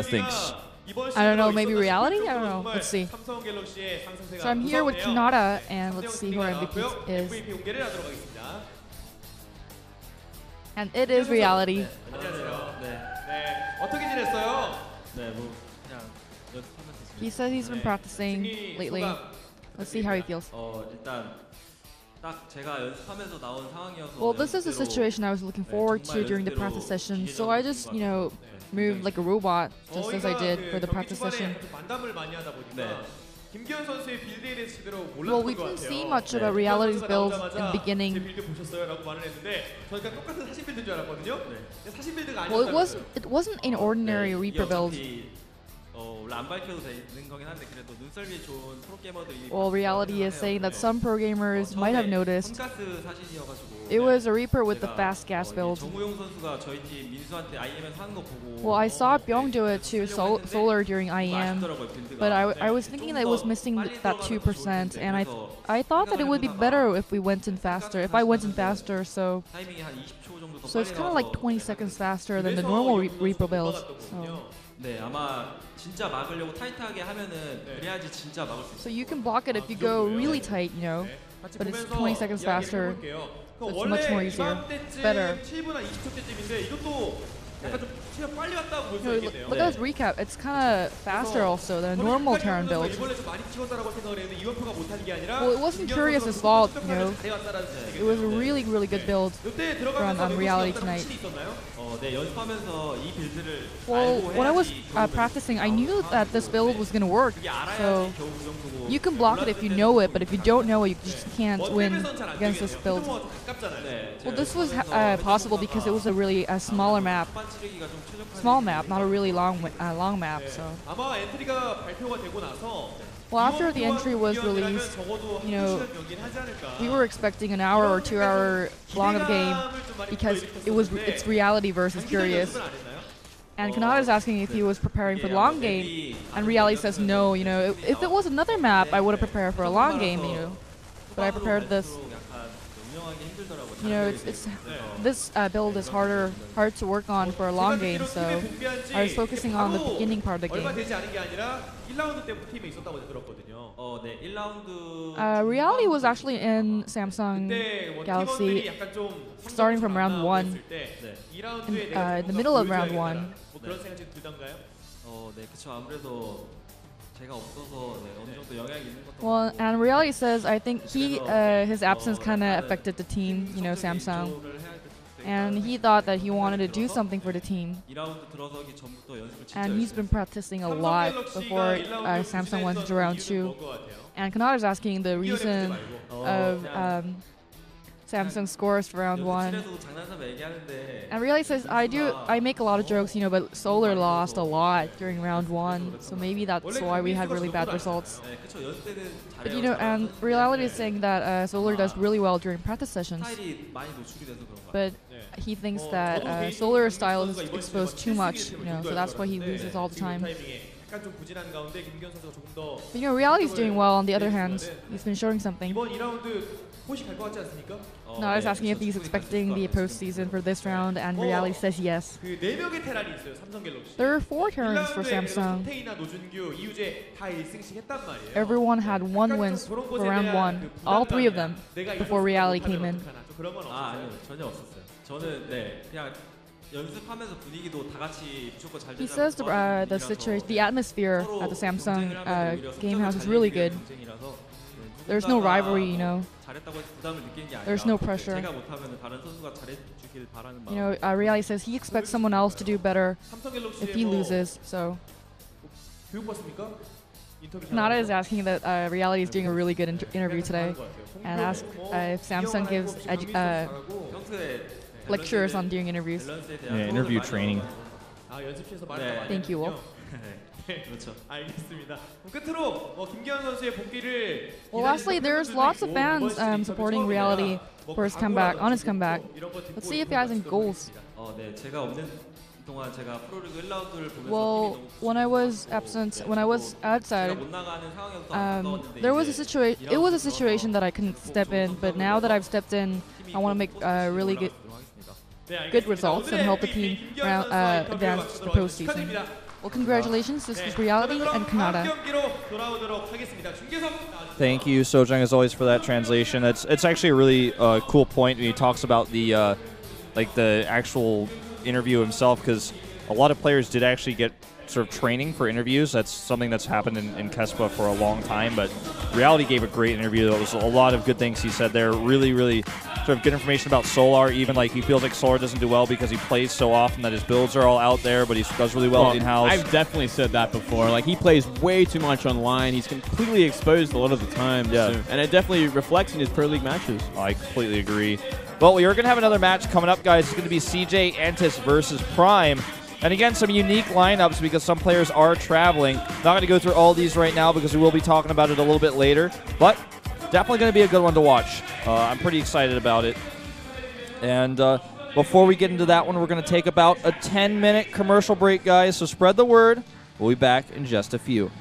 thinks. I don't know, maybe reality? I don't know. Let's see. So I'm here with Kanata, and let's see who our MVP is. And it is reality. He says he's been practicing lately. Let's see how he feels. Well, this is the situation I was looking forward to during the practice session, so I just, moved like a robot, just as I did for the practice session. Well, we didn't see much about reality's build in the beginning. Well, it wasn't an ordinary Reaper build. Well, reality is saying that some pro gamers might have noticed. It was a Reaper with the fast gas build. Well, I saw Byung do it to Solar during IEM, but I was thinking that it was missing that 2%, and I thought that it would be better if we went in faster. If I went in faster, so it's kind of like 20 seconds faster than the normal Reaper build. So you can block it if you go really tight, but it's 20 seconds faster. So it's much more easier. It's better. Look at this recap. It's kind of faster also than a normal Terran build. Well, it wasn't Curious's fault, It was a really, really good build from Reality tonight. Well, when I was practicing, I knew that this build was going to work. So you can block it if you know it, but if you don't know it, you just can't win against this build. Well, this was possible because it was a really smaller map. Small map, not a really long map. So. Well, after the entry was released, we were expecting an hour or 2 hour long of game because it's reality versus Curious. And Kanata is asking if he was preparing for the long game, and reality says no. If it was another map, I would have prepared for a long game. But I prepared this. This build is hard to work on for a long game, so I was focusing on the beginning part of the game. Reality was actually in Samsung Galaxy starting from round 1, in the middle of round 1. Well, and reality says I think his absence kind of affected the team, Samsung, and he thought that he wanted to do something for the team. And he's been practicing a lot before Samsung went to round 2. And Kanata is asking the reason of Samsung scores for round 1. And reality says I make a lot of jokes, but Solar lost a lot during round 1, so maybe that's why we had really bad results. But and reality is saying that Solar does really well during practice sessions. But he thinks that Solar's style is exposed too much, so that's why he loses all the time. But reality's doing well on the other hand. He's been showing something. No, I was asking if he's expecting the postseason for this round, and reality says yes. There are 4 Terrans for Samsung. Everyone had 1 win for round 1, all 3 of them, before reality came in. He says the atmosphere at the Samsung game house is really good. There's no rivalry, There's no pressure. Reality says he expects someone else to do better if he loses, so. Nada is asking that reality is doing a really good interview today, and asks if Samsung gives lectures on doing interviews. Yeah, interview training. Thank you, Will. Well, lastly, there's lots of fans supporting reality for his comeback, on his comeback. Let's see if he has any goals. Well, when I was outside, there was a situation. It was a situation that I couldn't step in, but now that I've stepped in, I want to make really good results and help the team advance to the postseason. Well, congratulations. This was Reality and Kanata. Thank you, Sojang, as always, for that translation. It's actually a really cool point when he talks about the like the actual interview himself, because a lot of players did actually get sort of training for interviews. That's something that's happened in Kespa for a long time, but Reality gave a great interview. There was a lot of good things he said there. Really, really sort of good information about Solar. Even like he feels like Solar doesn't do well because he plays so often that his builds are all out there, but he does really well in-house. I've definitely said that before. Like, he plays way too much online. He's completely exposed a lot of the time. Yeah. So, and it definitely reflects in his Pro League matches. I completely agree. Well, we are going to have another match coming up, guys. It's going to be CJ Antis versus Prime. And again, some unique lineups because some players are traveling. Not going to go through all these right now because we will be talking about it a little bit later. But definitely going to be a good one to watch. I'm pretty excited about it. And before we get into that one, we're going to take about a 10-minute commercial break, guys. So spread the word. We'll be back in just a few.